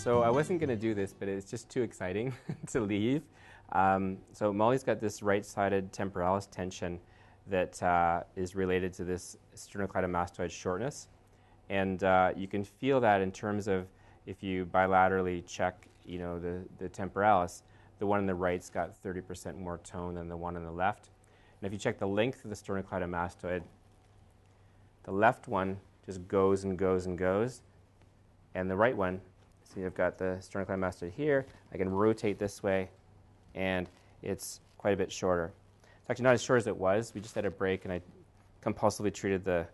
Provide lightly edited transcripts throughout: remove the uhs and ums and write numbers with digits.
So I wasn't going to do this, but it's just too exciting to leave. So Molly's got this right-sided temporalis tension that is related to this sternocleidomastoid shortness. And you can feel that in terms of if you bilaterally check, the temporalis, the one on the right's got 30% more tone than the one on the left. And if you check the length of the sternocleidomastoid, the left one just goes and goes and goes, and the right one, see I've got the sternocleidomastoid here, I can rotate this way, and it's quite a bit shorter. It's actually not as short as it was. We just had a break, and I compulsively treated the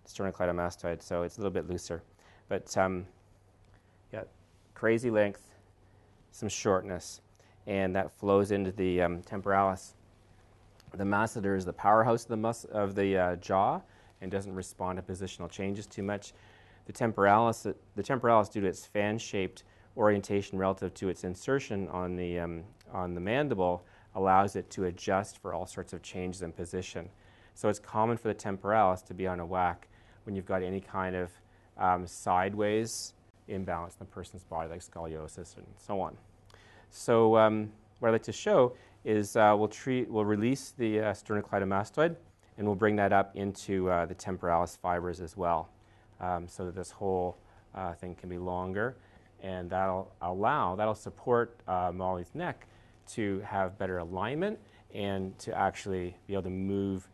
sternocleidomastoid, so it's a little bit looser. But yeah, crazy length, some shortness, and that flows into the temporalis. The masseter is the powerhouse of the jaw and doesn't respond to positional changes too much. The temporalis, due to its fan-shaped orientation relative to its insertion on the mandible, allows it to adjust for all sorts of changes in position. So it's common for the temporalis to be on a whack when you've got any kind of sideways imbalance in the person's body, like scoliosis and so on. So what I'd like to show is we'll release the sternocleidomastoid, and we'll bring that up into the temporalis fibers as well, so that this whole thing can be longer, and that'll support Molly's neck to have better alignment and to actually be able to move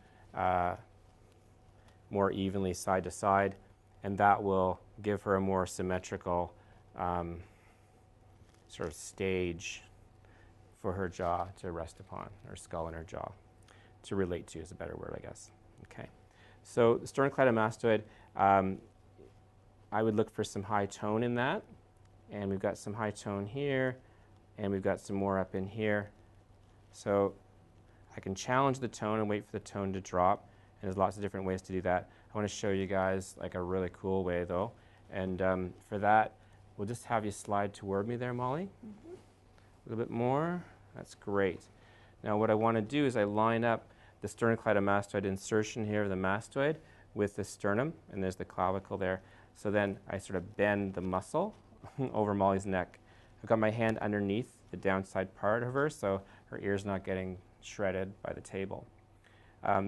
more evenly side to side, and that will give her a more symmetrical sort of stage for her jaw to rest upon, or skull in her jaw. To relate to is a better word, I guess. Okay, so the sternocleidomastoid, I would look for some high tone in that, and we've got some high tone here, and we've got some more up in here. So I can challenge the tone and wait for the tone to drop, and there's lots of different ways to do that. I want to show you guys like a really cool way though, and for that, we'll just have you slide toward me there, Molly. Mm-hmm. A little bit more. That's great. Now what I want to do is I line up the sternocleidomastoid insertion here of the mastoid with the sternum, and there's the clavicle there. So then I sort of bend the muscle over Molly's neck. I've got my hand underneath the downside part of her, so her ear's not getting shredded by the table.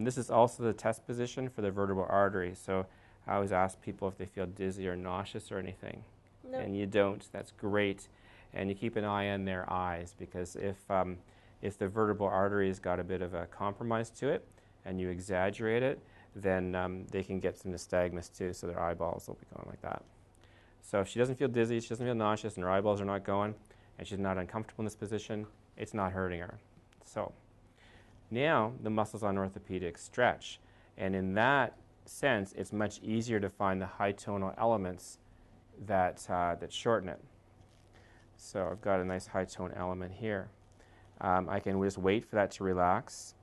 This is also the test position for the vertebral artery, so I always ask people if they feel dizzy or nauseous or anything. No. And you don't. That's great. And you keep an eye on their eyes, because if the vertebral artery has got a bit of a compromise to it and you exaggerate it, then they can get some nystagmus too, so their eyeballs will be going like that. So if she doesn't feel dizzy, she doesn't feel nauseous, and her eyeballs are not going, and she's not uncomfortable in this position, it's not hurting her. So now the muscles on orthopedic stretch, and in that sense, it's much easier to find the high tonal elements that shorten it. So I've got a nice high tone element here. I can just wait for that to relax.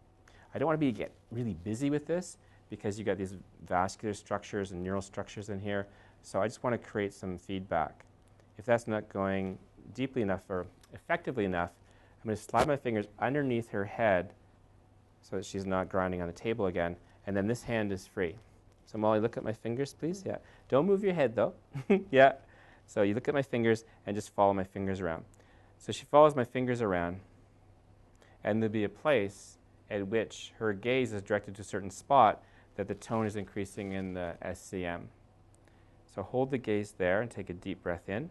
I don't want to get really busy with this because you've got these vascular structures and neural structures in here. So I just want to create some feedback. If that's not going deeply enough or effectively enough, I'm going to slide my fingers underneath her head so that she's not grinding on the table again. And then this hand is free. So Molly, look at my fingers, please. Yeah. Don't move your head, though. Yeah. So you look at my fingers and just follow my fingers around. So she follows my fingers around, and there'll be a place at which her gaze is directed to a certain spot that the tone is increasing in the SCM. So hold the gaze there and take a deep breath in.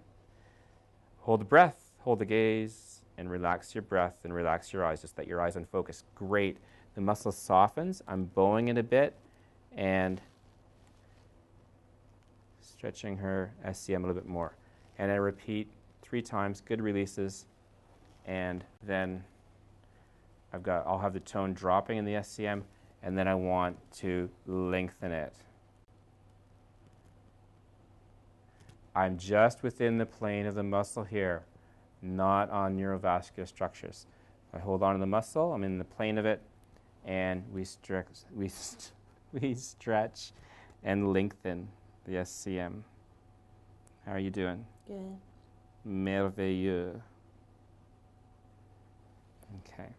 Hold the breath, hold the gaze, and relax your breath and relax your eyes. Just let your eyes unfocus. Great. The muscle softens. I'm bowing it a bit and stretching her SCM a little bit more. And I repeat 3 times, good releases, and then I'll have the tone dropping in the SCM, and then I want to lengthen it. I'm just within the plane of the muscle here, not on neurovascular structures. I hold on to the muscle, I'm in the plane of it, and we stretch and lengthen the SCM. How are you doing? Good. Merveilleux. Okay.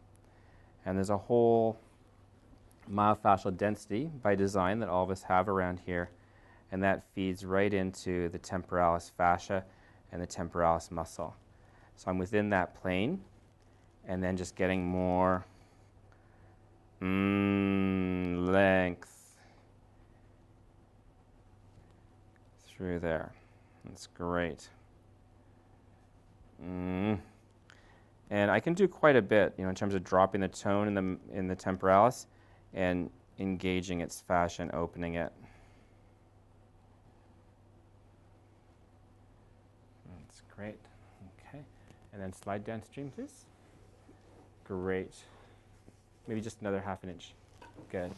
And there's a whole myofascial density by design that all of us have around here, and that feeds right into the temporalis fascia and the temporalis muscle. So I'm within that plane, and then just getting more length through there. That's great. And I can do quite a bit, in terms of dropping the tone in the temporalis and engaging its fascia and opening it. That's great. Okay. And then slide downstream, please. Great. Maybe just another ½ inch. Good.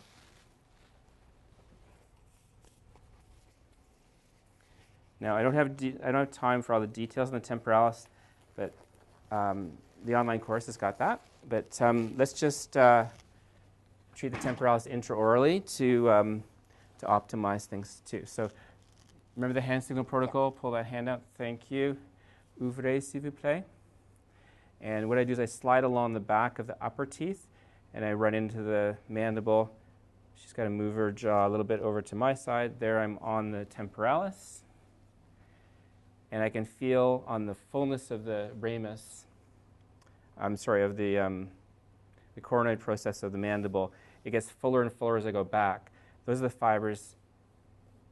Now, I don't have time for all the details on the temporalis, but the online course has got that. But let's just treat the temporalis intraorally to optimize things too. So remember the hand signal protocol. Pull that hand out. Thank you. Ouvrez, s'il vous plaît. And what I do is I slide along the back of the upper teeth, and I run into the mandible. She's got to move her jaw a little bit over to my side. There I'm on the temporalis. And I can feel on the fullness of the ramus, of the coronoid process of the mandible, it gets fuller and fuller as I go back. Those are the fibers,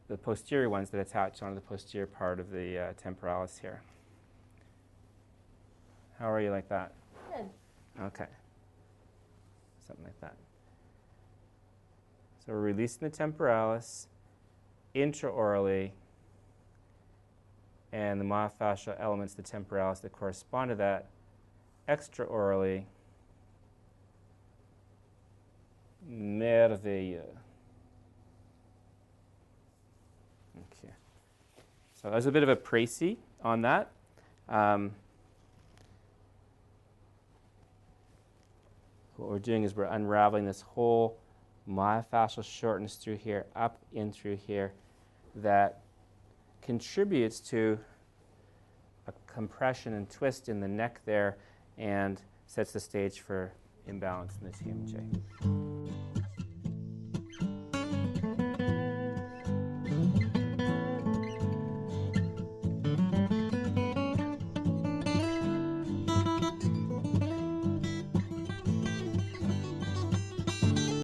the posterior ones that attach onto the posterior part of the temporalis here. How are you like that? Good. Okay. Something like that. So we're releasing the temporalis intraorally, and the myofascial elements of the temporalis that correspond to that extraorally. Merveilleux. Okay. So there's a bit of a précis on that. What we're doing is we're unraveling this whole myofascial shortness through here, up in through here, that contributes to a compression and twist in the neck there and sets the stage for imbalance in the TMJ.